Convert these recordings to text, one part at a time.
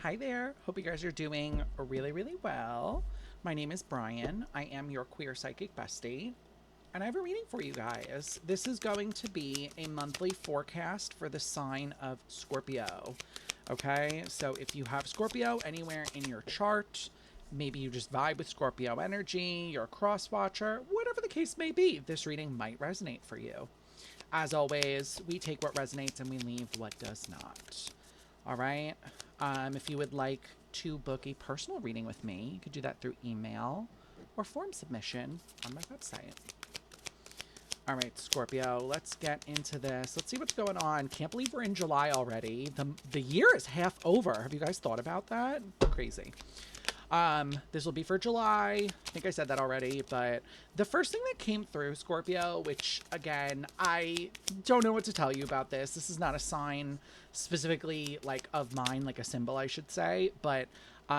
Hi there. Hope you guys are doing really, really well. My name is Brian. I am your queer psychic bestie, and I have a reading for you guys. This is going to be a monthly forecast for the sign of Scorpio. Okay, so if you have Scorpio anywhere in your chart, maybe you just vibe with Scorpio energy, you're a cross watcher, whatever the case may be, this reading might resonate for you. As always, we take what resonates and we leave what does not. All right. If you would like to book a personal reading with me, you could do that through email or form submission on my website. All right, Scorpio, let's get into this. Let's see what's going on. Can't believe we're in July already. The year is half over. Have you guys thought about that? Crazy. This will be for July. I think I said that already, but the first thing that came through, Scorpio, which again, I don't know what to tell you about this. This is not a sign specifically like of mine, like a symbol, I should say, but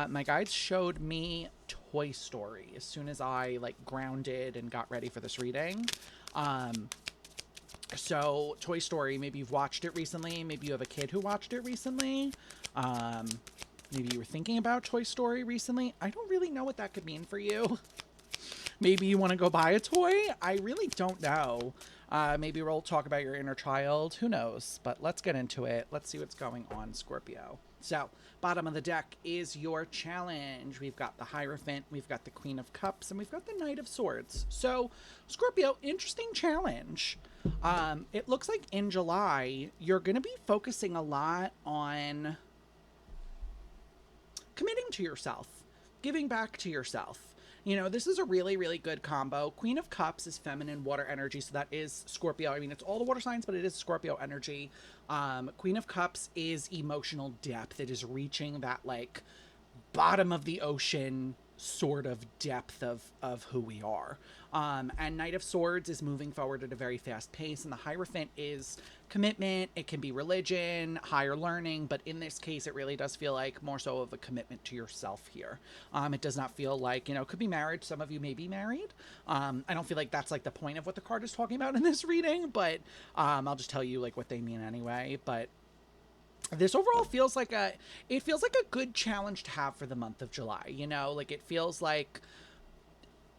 my guides showed me Toy Story as soon as I like grounded and got ready for this reading. So Toy Story, maybe you've watched it recently. Maybe you have a kid who watched it recently. Maybe you were thinking about Toy Story recently. I don't really know what that could mean for you. Maybe you want to go buy a toy. I really don't know. Maybe we'll talk about your inner child. Who knows? But let's get into it. Let's see what's going on, Scorpio. So, bottom of the deck is your challenge. We've got the Hierophant, we've got the Queen of Cups, and we've got the Knight of Swords. So, Scorpio, interesting challenge. It looks like in July, you're going to be focusing a lot on committing to yourself, giving back to yourself. You know, this is a really, really good combo. Queen of Cups is feminine water energy, so that is Scorpio. I mean, it's all the water signs, but it is Scorpio energy. Queen of Cups is emotional depth. It is reaching that, like, bottom of the ocean sort of depth of who we are. And Knight of Swords is moving forward at a very fast pace, and the Hierophant is commitment. It can be religion, higher learning, but in this case, it really does feel like more so of a commitment to yourself here. It does not feel like, you know, it could be marriage. Some of you may be married. I don't feel like that's like the point of what the card is talking about in this reading, but I'll just tell you like what they mean anyway. But this overall feels like a good challenge to have for the month of July. You know, like it feels like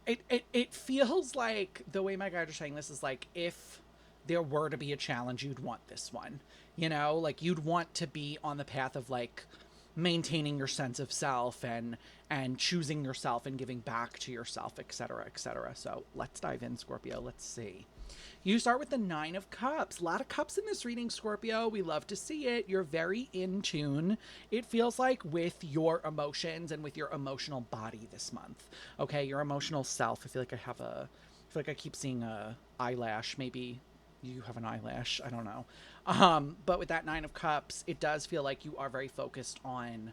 it feels like the way my guys are saying this is like if there were to be a challenge, you'd want this one. You know, like you'd want to be on the path of like maintaining your sense of self and choosing yourself and giving back to yourself, etc., etc. So let's dive in, Scorpio. Let's see. You start with the Nine of Cups. A lot of cups in this reading, Scorpio. We love to see it. You're very in tune. It feels like with your emotions and with your emotional body this month. Okay, your emotional self. I feel like I keep seeing a eyelash. Maybe you have an eyelash. I don't know. But with that Nine of Cups, it does feel like you are very focused on,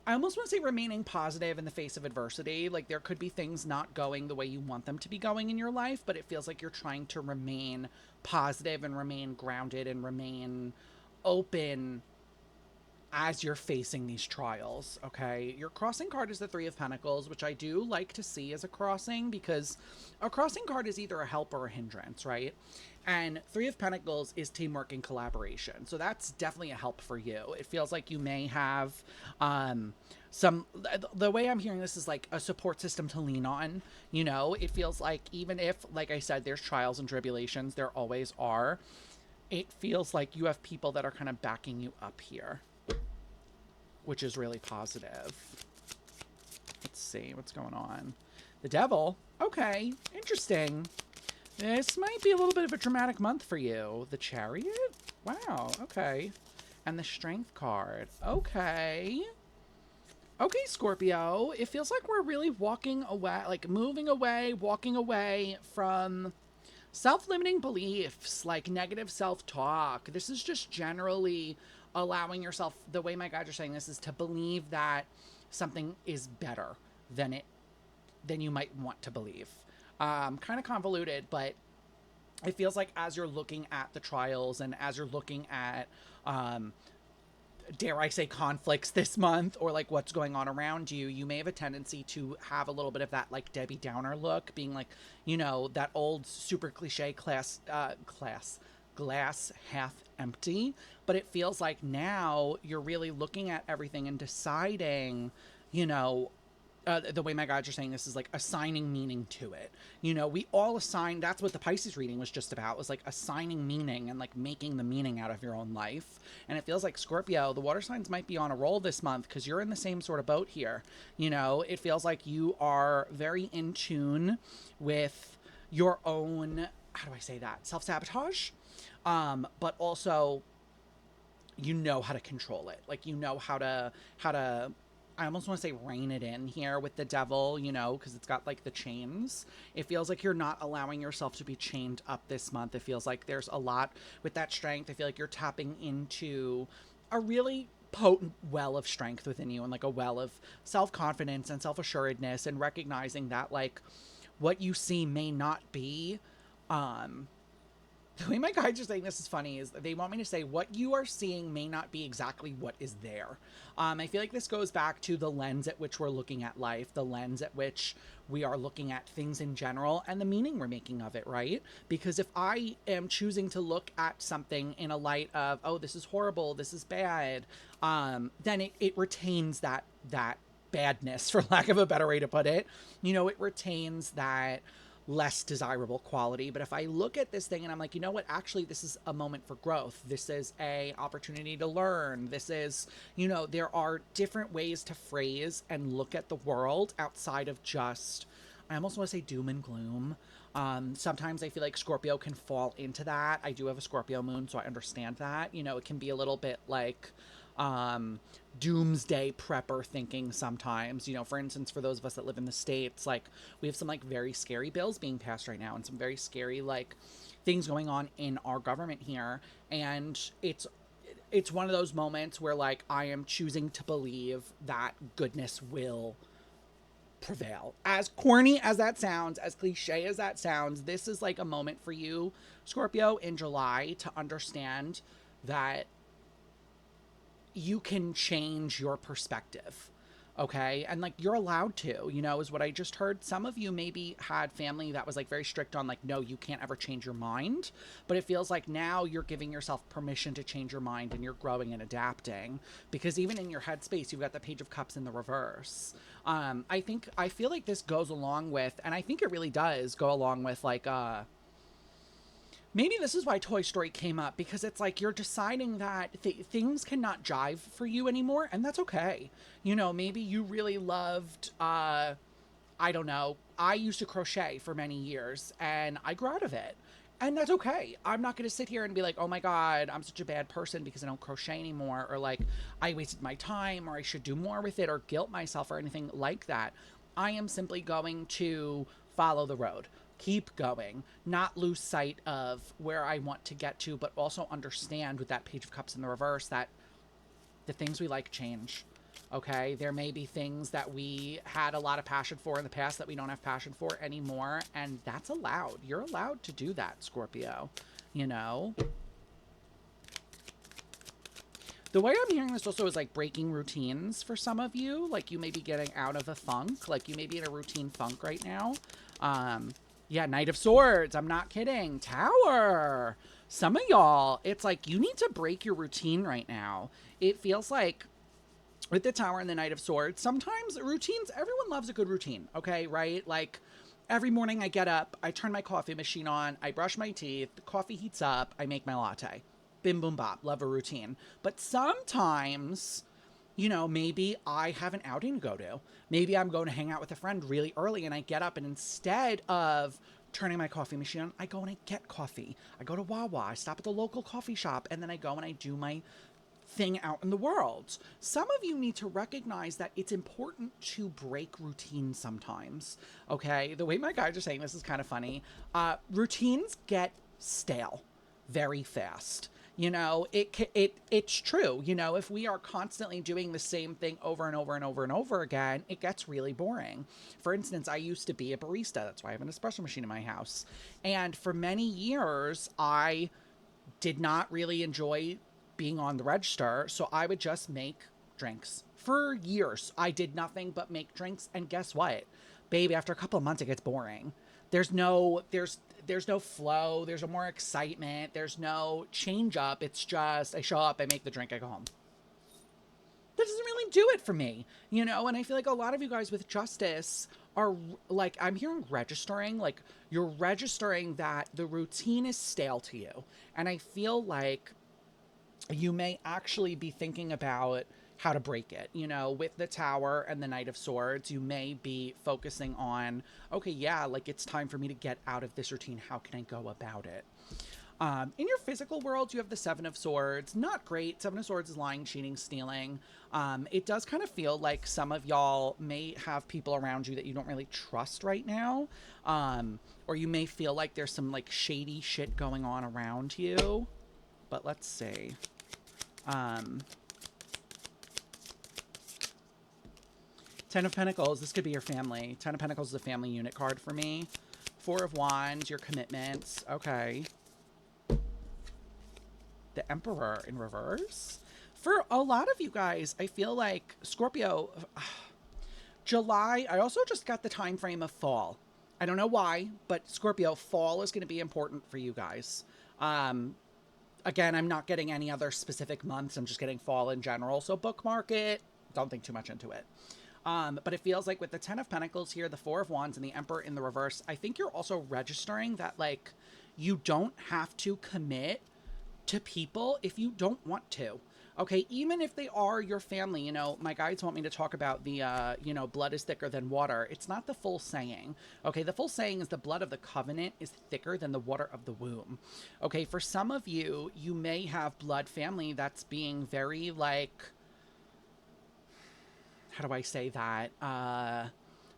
I almost want to say, remaining positive in the face of adversity. Like there could be things not going the way you want them to be going in your life, but it feels like you're trying to remain positive and remain grounded and remain open as you're facing these trials. Okay, your crossing card is the Three of Pentacles, which I do like to see as a crossing, because a crossing card is either a help or a hindrance, right? And Three of Pentacles is teamwork and collaboration, so that's definitely a help for you. It feels like you may have some, the way I'm hearing this is like a support system to lean on. You know, it feels like even if, like I said, there's trials and tribulations, there always are, it feels like you have people that are kind of backing you up here, which is really positive. Let's see what's going on. The Devil. Okay, interesting. This might be a little bit of a dramatic month for you. The Chariot? Wow, okay. And the Strength card. Okay. Okay, Scorpio. It feels like we're really walking away, like moving away, walking away from self-limiting beliefs, like negative self-talk. This is just generally allowing yourself, the way my guides are saying this is to believe that something is better than you might want to believe. Kind of convoluted, but it feels like as you're looking at the trials and as you're looking at dare I say, conflicts this month, or like what's going on around you, you may have a tendency to have a little bit of that like Debbie Downer look, being like, you know, that old super cliche glass half empty, but it feels like now you're really looking at everything and deciding, you know, the way my guides are saying this is like assigning meaning to it. You know, we all assign, that's what the Pisces reading was just about, was like assigning meaning and like making the meaning out of your own life. And it feels like Scorpio, the water signs might be on a roll this month because you're in the same sort of boat here. You know, it feels like you are very in tune with your own, how do I say that? Self-sabotage. But also you know how to control it. Like, you know how to I almost want to say rein it in here with the devil, you know, because it's got like the chains. It feels like you're not allowing yourself to be chained up this month. It feels like there's a lot with that strength. I feel like you're tapping into a really potent well of strength within you, and like a well of self-confidence and self-assuredness, and recognizing that like what you see may not be um the way my guides are saying this is funny is they want me to say what you are seeing may not be exactly what is there. I feel like this goes back to the lens at which we're looking at life, the lens at which we are looking at things in general, and the meaning we're making of it, right? Because if I am choosing to look at something in a light of, oh, this is horrible, this is bad, then it retains that badness, for lack of a better way to put it. You know, it retains that less desirable quality. But if I look at this thing and I'm like, you know what, actually this is a moment for growth, this is a opportunity to learn, this is, you know, there are different ways to phrase and look at the world outside of just, I almost want to say doom and gloom. Sometimes I feel like Scorpio can fall into that. I do have a Scorpio moon, so I understand that. You know, it can be a little bit like doomsday prepper thinking sometimes. You know, for instance, for those of us that live in the States, like we have some like very scary bills being passed right now and some very scary like things going on in our government here. And it's one of those moments where like I am choosing to believe that goodness will prevail. As corny as that sounds, as cliche as that sounds, this is like a moment for you, Scorpio, in July to understand that you can change your perspective. Okay. And like you're allowed to, you know, is what I just heard. Some of you maybe had family that was like very strict on like, no, you can't ever change your mind. But it feels like now you're giving yourself permission to change your mind and you're growing and adapting, because even in your headspace, you've got the Page of Cups in the reverse. I feel like this goes along with, and I think it really does go along with like, maybe this is why Toy Story came up, because it's like you're deciding that things cannot jive for you anymore, and that's okay. You know, maybe you really loved, I don't know, I used to crochet for many years, and I grew out of it. And that's okay. I'm not going to sit here and be like, oh my God, I'm such a bad person because I don't crochet anymore, or like I wasted my time, or I should do more with it, or guilt myself, or anything like that. I am simply going to follow the road, keep going, not lose sight of where I want to get to, but also understand with that Page of Cups in the reverse that the things we like change. Okay, there may be things that we had a lot of passion for in the past that we don't have passion for anymore, and that's allowed. You're allowed to do that, Scorpio. You know? The way I'm hearing this also is like breaking routines for some of you. Like you may be getting out of a funk. Like you may be in a routine funk right now. Yeah, Knight of Swords. I'm not kidding. Tower. Some of y'all, it's like you need to break your routine right now. It feels like with the Tower and the Knight of Swords, sometimes routines, everyone loves a good routine, okay, right? Like every morning I get up, I turn my coffee machine on, I brush my teeth, the coffee heats up, I make my latte. Bim, boom, bop. Love a routine. But sometimes, you know, maybe I have an outing to go to. Maybe I'm going to hang out with a friend really early and I get up and instead of turning my coffee machine on, I go and I get coffee. I go to Wawa, I stop at the local coffee shop, and then I go and I do my thing out in the world. Some of you need to recognize that it's important to break routine sometimes. Okay? The way my guys are saying this is kind of funny. Routines get stale very fast. You know, it's true. You know, if we are constantly doing the same thing over and over and over and over again, it gets really boring. For instance, I used to be a barista. That's why I have an espresso machine in my house. And for many years, I did not really enjoy being on the register, so I would just make drinks. For years, I did nothing but make drinks, and guess what? Baby, after a couple of months, it gets boring. There's no flow, there's no more excitement, there's no change up. It's just I show up, I make the drink, I go home. That doesn't really do it for me, you know? And I feel like a lot of you guys with justice are like, I'm hearing registering, like you're registering that the routine is stale to you. And I feel like you may actually be thinking about how to break it. You know, with the Tower and the Knight of Swords, you may be focusing on, okay, yeah, like it's time for me to get out of this routine. How can I go about it? In your physical world, you have the Seven of Swords. Not great. Seven of Swords is lying, cheating, stealing. It does kind of feel like some of y'all may have people around you that you don't really trust right now. Or you may feel like there's some like shady shit going on around you. But let's see. Ten of Pentacles. This could be your family. Ten of Pentacles is a family unit card for me. Four of Wands, your commitments. Okay. The Emperor in reverse. For a lot of you guys, I feel like Scorpio, July, I also just got the time frame of fall. I don't know why, but Scorpio, fall is going to be important for you guys. Again, I'm not getting any other specific months. I'm just getting fall in general. So bookmark it. Don't think too much into it. But it feels like with the Ten of Pentacles here, the Four of Wands, and the Emperor in the reverse, I think you're also registering that, like, you don't have to commit to people if you don't want to. Okay, even if they are your family, you know, my guides want me to talk about the, you know, blood is thicker than water. It's not the full saying. Okay, the full saying is the blood of the covenant is thicker than the water of the womb. Okay, for some of you, you may have blood family that's being very, like, how do I say that?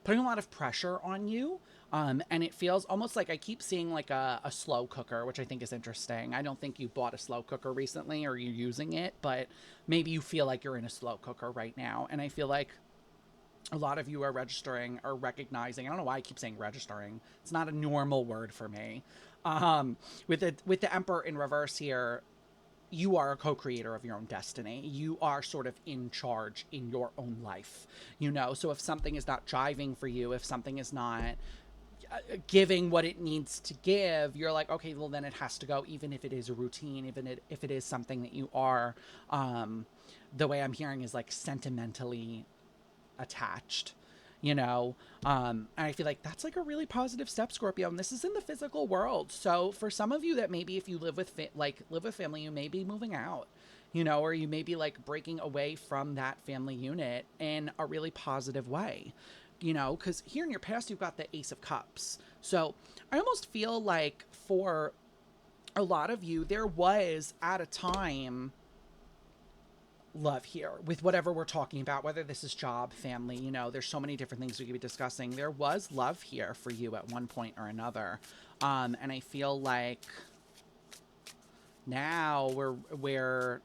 Putting a lot of pressure on you. And it feels almost like I keep seeing like a slow cooker, which I think is interesting. I don't think you bought a slow cooker recently or you're using it, but maybe you feel like you're in a slow cooker right now. And I feel like a lot of you are registering or recognizing. I don't know why I keep saying registering. It's not a normal word for me. With the Emperor in reverse here, you are a co-creator of your own destiny. You are sort of in charge in your own life, you know? So if something is not jiving for you, if something is not giving what it needs to give, you're like, okay, well then it has to go, even if it is a routine, even if it is something that you are, the way I'm hearing is like sentimentally attached, you know? And I feel like that's like a really positive step, Scorpio. And this is in the physical world. So for some of you that maybe if you live with family, you may be moving out, you know, or you may be like breaking away from that family unit in a really positive way, you know, because here in your past, you've got the Ace of Cups. So I almost feel like for a lot of you, there was at a time love here with whatever we're talking about, whether this is job, family, you know, there's so many different things we could be discussing. There was love here for you at one point or another. And I feel like now we're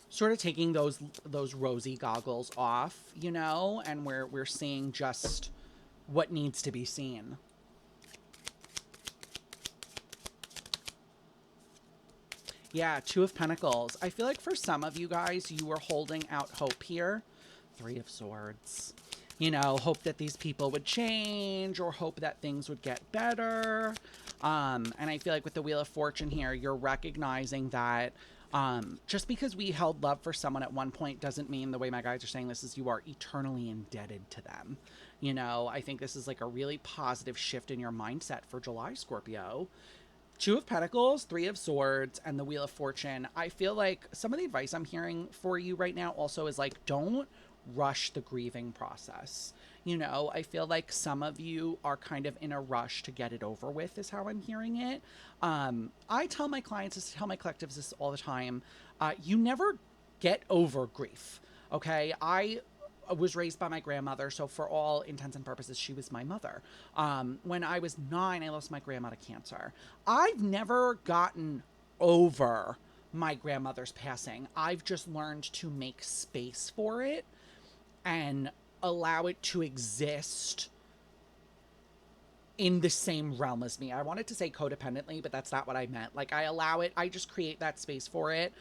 sort of taking those rosy goggles off, you know, and we're seeing just what needs to be seen. Yeah, Two of Pentacles. I feel like for some of you guys, you were holding out hope here. Three of Swords. You know, hope that these people would change or hope that things would get better. And I feel like with the Wheel of Fortune here, you're recognizing that just because we held love for someone at one point doesn't mean, the way my guides are saying this, is you are eternally indebted to them. You know, I think this is like a really positive shift in your mindset for July, Scorpio. Two of Pentacles, Three of Swords, and the Wheel of Fortune. I feel like some of the advice I'm hearing for you right now also is like, don't rush the grieving process. You know, I feel like some of you are kind of in a rush to get it over with, is how I'm hearing it. I tell my clients, I tell my collectives this all the time. You never get over grief. Okay. I was raised by my grandmother, so for all intents and purposes, she was my mother. When I was 9, I lost my grandma to cancer. I've never gotten over my grandmother's passing. I've just learned to make space for it and allow it to exist in the same realm as me. I wanted to say codependently, but that's not what I meant. Like, I allow it, I just create that space for it.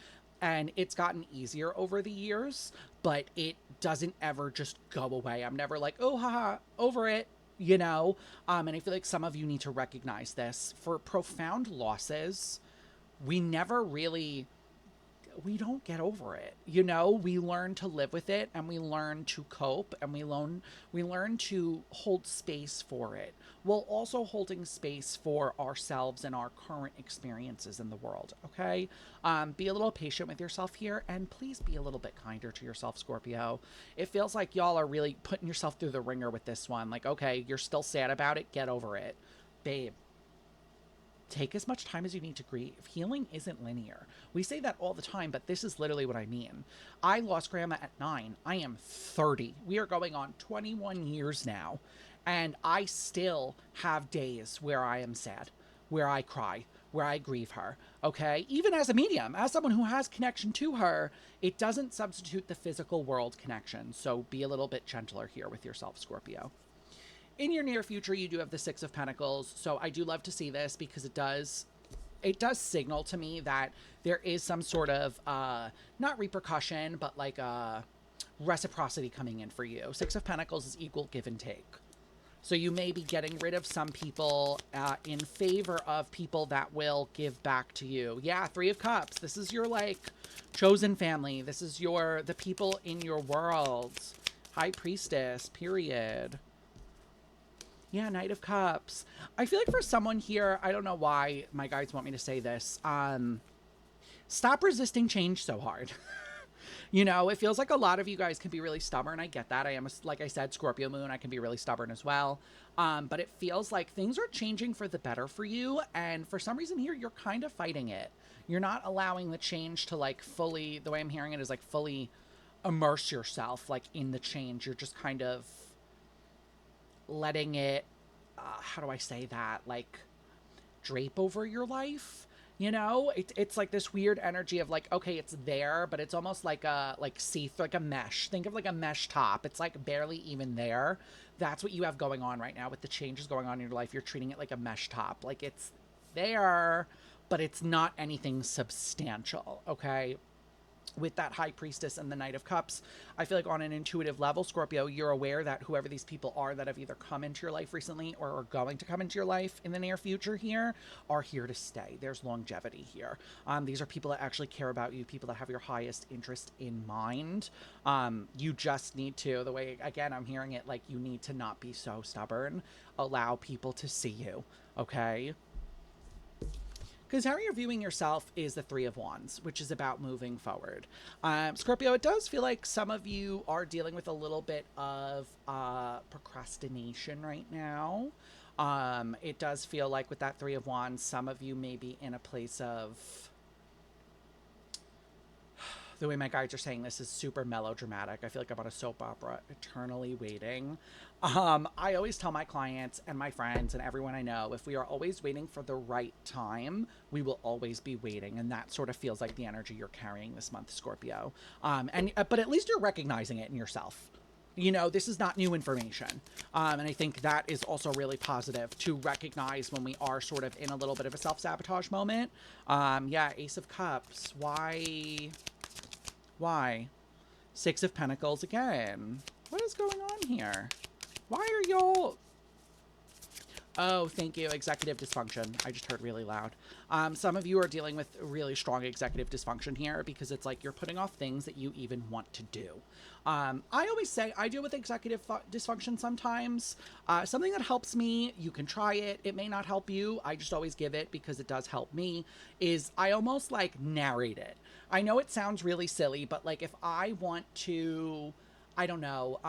And it's gotten easier over the years, but it doesn't ever just go away. I'm never like, oh, haha, over it. you know? And I feel like some of you need to recognize this. For profound losses, we never really we don't get over it. You know, we learn to live with it and we learn to cope and we learn to hold space for it while also holding space for ourselves and our current experiences in the world. Okay. Be a little patient with yourself here and please be a little bit kinder to yourself, Scorpio. It feels like y'all are really putting yourself through the ringer with this one. Like, okay, you're still sad about it. Get over it. Babe, take as much time as you need to grieve. Healing isn't linear. We say that all the time, but this is literally what I mean. I lost grandma at 9. I am 30. We are going on 21 years now. And I still have days where I am sad, where I cry, where I grieve her. Okay? Even as a medium, as someone who has connection to her, it doesn't substitute the physical world connection. So be a little bit gentler here with yourself, Scorpio. In your near future, you do have the Six of Pentacles, so I do love to see this because it does signal to me that there is some sort of not repercussion, but like reciprocity coming in for you. Six of Pentacles is equal give and take. So you may be getting rid of some people in favor of people that will give back to you. Yeah, Three of Cups. This is your like chosen family. This is the people in your world. High Priestess, period. Yeah, Knight of Cups. I feel like for someone here, I don't know why my guides want me to say this. Stop resisting change so hard. You know, it feels like a lot of you guys can be really stubborn. I get that. I am, like I said, Scorpio moon. I can be really stubborn as well. But it feels like things are changing for the better for you. And for some reason here, you're kind of fighting it. You're not allowing the change to like fully, the way I'm hearing it is like fully immerse yourself like in the change. You're just kind of letting it, how do I say that? Like drape over your life. You know, it's like this weird energy of like, okay, it's there, but it's almost like a see like a mesh. Think of like a mesh top. It's like barely even there. That's what you have going on right now with the changes going on in your life. You're treating it like a mesh top. Like it's there, but it's not anything substantial. Okay. With that High Priestess and the Knight of Cups, I feel like on an intuitive level, Scorpio, you're aware that whoever these people are that have either come into your life recently or are going to come into your life in the near future here are here to stay. There's longevity here. These are people that actually care about you, people that have your highest interest in mind. You just need to, the way, again, I'm hearing it, like you need to not be so stubborn. Allow people to see you, okay? Because how you're viewing yourself is the Three of Wands, which is about moving forward. Scorpio, it does feel like some of you are dealing with a little bit of procrastination right now. It does feel like with that Three of Wands, some of you may be in a place of, the way my guides are saying this is super melodramatic. I feel like I'm on a soap opera, eternally waiting. I always tell my clients and my friends and everyone I know, if we are always waiting for the right time, we will always be waiting. And that sort of feels like the energy you're carrying this month, Scorpio. But at least you're recognizing it in yourself. You know, this is not new information. And I think that is also really positive to recognize when we are sort of in a little bit of a self-sabotage moment. Yeah, Ace of Cups. Why? Six of Pentacles again. What is going on here? Why are y'all... Oh, thank you. Executive dysfunction. I just heard really loud. Some of you are dealing with really strong executive dysfunction here because it's like you're putting off things that you even want to do. I always say I deal with executive dysfunction sometimes. Something that helps me, you can try it. It may not help you. I just always give it because it does help me, is I almost like narrate it. I know it sounds really silly, but like if I want to... I don't know,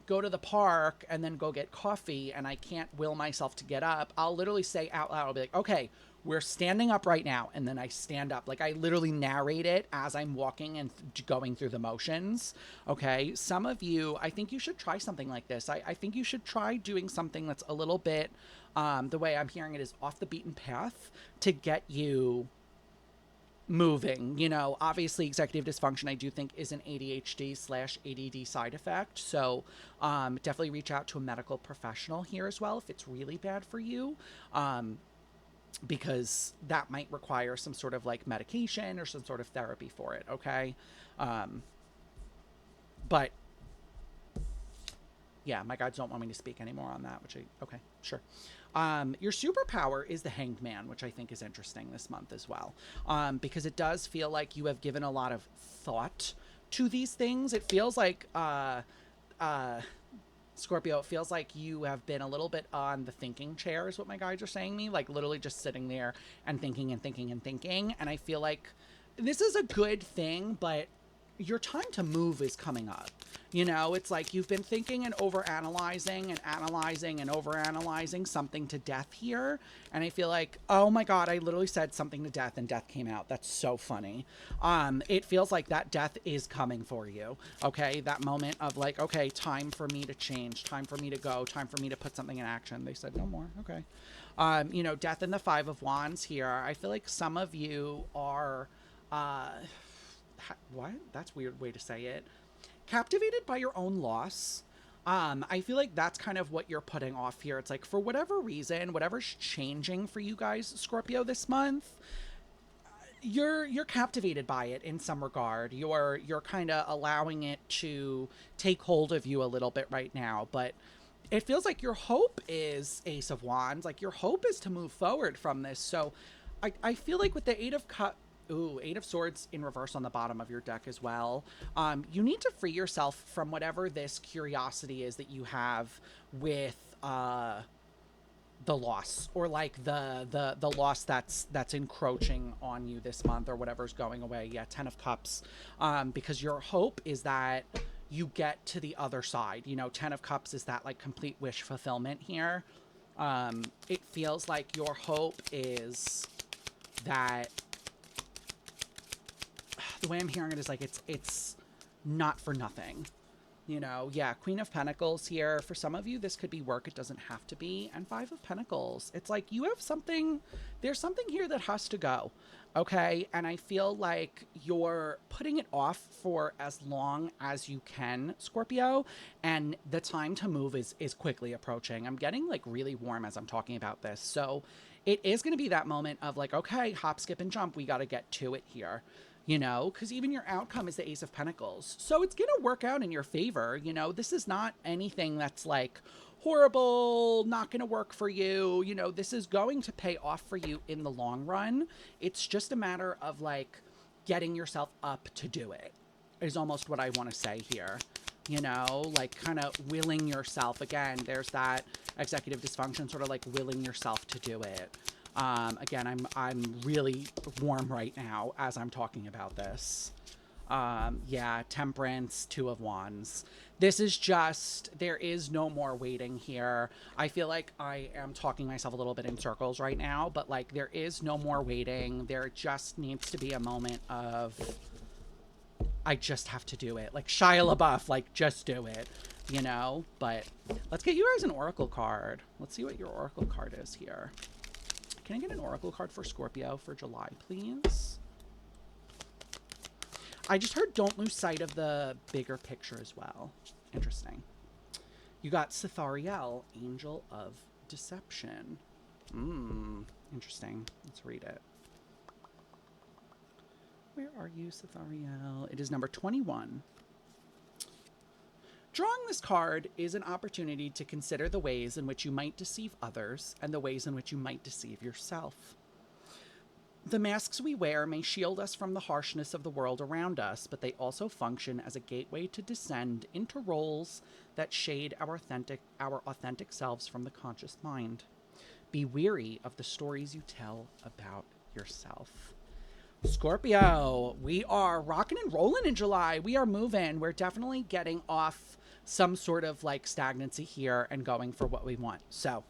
go to the park and then go get coffee and I can't will myself to get up, I'll literally say out loud, I'll be like, okay, we're standing up right now. And then I stand up. Like I literally narrate it as I'm walking and going through the motions. Okay. Some of you, I think you should try something like this. I think you should try doing something that's a little bit, the way I'm hearing it is off the beaten path to get you moving. You know, obviously executive dysfunction I do think is an ADHD/ADD side effect, so definitely reach out to a medical professional here as well if it's really bad for you, because that might require some sort of like medication or some sort of therapy for it. Okay. But Yeah, my guides don't want me to speak anymore on that, which okay, sure. Your superpower is the Hanged Man, which I think is interesting this month as well, because it does feel like you have given a lot of thought to these things. It feels like uh, Scorpio, it feels like you have been a little bit on the thinking chair, is what my guides are saying me, like literally just sitting there and thinking and thinking and thinking. And I feel like this is a good thing, but your time to move is coming up. You know, it's like you've been thinking and overanalyzing and analyzing and overanalyzing something to death here. And I feel like, oh my God, I literally said something to death and death came out. That's so funny. It feels like that death is coming for you. Okay. That moment of like, okay, time for me to change, time for me to go, time for me to put something in action. They said no more. Okay. You know, death and the Five of Wands here. I feel like some of you are, what? That's a weird way to say it. Captivated by your own loss. I feel like that's kind of what you're putting off here. It's like for whatever reason, whatever's changing for you guys, Scorpio, this month, you're captivated by it in some regard. You're kind of allowing it to take hold of you a little bit right now, but it feels like your hope is Ace of Wands. Like your hope is to move forward from this. So I feel like with the Eight of Cups, ooh, Eight of Swords in reverse on the bottom of your deck as well. You need to free yourself from whatever this curiosity is that you have with the loss, or like the loss that's encroaching on you this month, or whatever's going away. Yeah, Ten of Cups. Because your hope is that you get to the other side. You know, Ten of Cups is that like complete wish fulfillment here. It feels like your hope is that the way I'm hearing it is like it's not for nothing. You know, yeah, Queen of Pentacles here. For some of you, this could be work. It doesn't have to be. And Five of Pentacles. It's like you have something, there's something here that has to go. Okay. And I feel like you're putting it off for as long as you can, Scorpio. And the time to move is quickly approaching. I'm getting like really warm as I'm talking about this. So it is going to be that moment of like, okay, hop, skip, and jump. We got to get to it here. You know, because even your outcome is the Ace of Pentacles. So it's going to work out in your favor. You know, this is not anything that's like horrible, not going to work for you. You know, this is going to pay off for you in the long run. It's just a matter of like getting yourself up to do it, is almost what I want to say here. You know, like kind of willing yourself. Again, there's that executive dysfunction, sort of like willing yourself to do it. Again, I'm really warm right now as I'm talking about this. Yeah, Temperance, Two of Wands. This is just, there is no more waiting here. I feel like I am talking myself a little bit in circles right now, but like there is no more waiting. There just needs to be a moment of, I just have to do it. Like Shia LaBeouf, like just do it, you know? But let's get you guys an Oracle card. Let's see what your Oracle card is here. Can I get an Oracle card for Scorpio for July, please? I just heard don't lose sight of the bigger picture as well. Interesting. You got Sithariel, Angel of Deception. Interesting. Let's read it. Where are you, Sithariel? It is number 21. Drawing this card is an opportunity to consider the ways in which you might deceive others and the ways in which you might deceive yourself. The masks we wear may shield us from the harshness of the world around us, but they also function as a gateway to descend into roles that shade our authentic selves from the conscious mind. Be wary of the stories you tell about yourself. Scorpio, we are rocking and rolling in July. We are moving. We're definitely getting off some sort of like stagnancy here and going for what we want. So,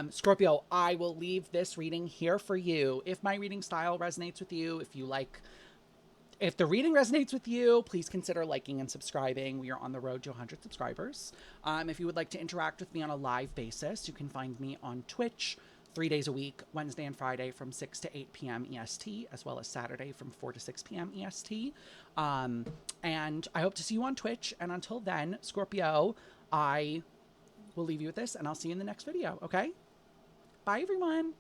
Scorpio, I will leave this reading here for you. If my reading style resonates with you, if the reading resonates with you, please consider liking and subscribing. We are on the road to 100 subscribers. If you would like to interact with me on a live basis, you can find me on Twitch 3 days a week, Wednesday and Friday from 6 to 8 p.m. EST, as well as Saturday from 4 to 6 p.m. EST. And I hope to see you on Twitch. And until then, Scorpio, I will leave you with this, and I'll see you in the next video, okay? Bye, everyone.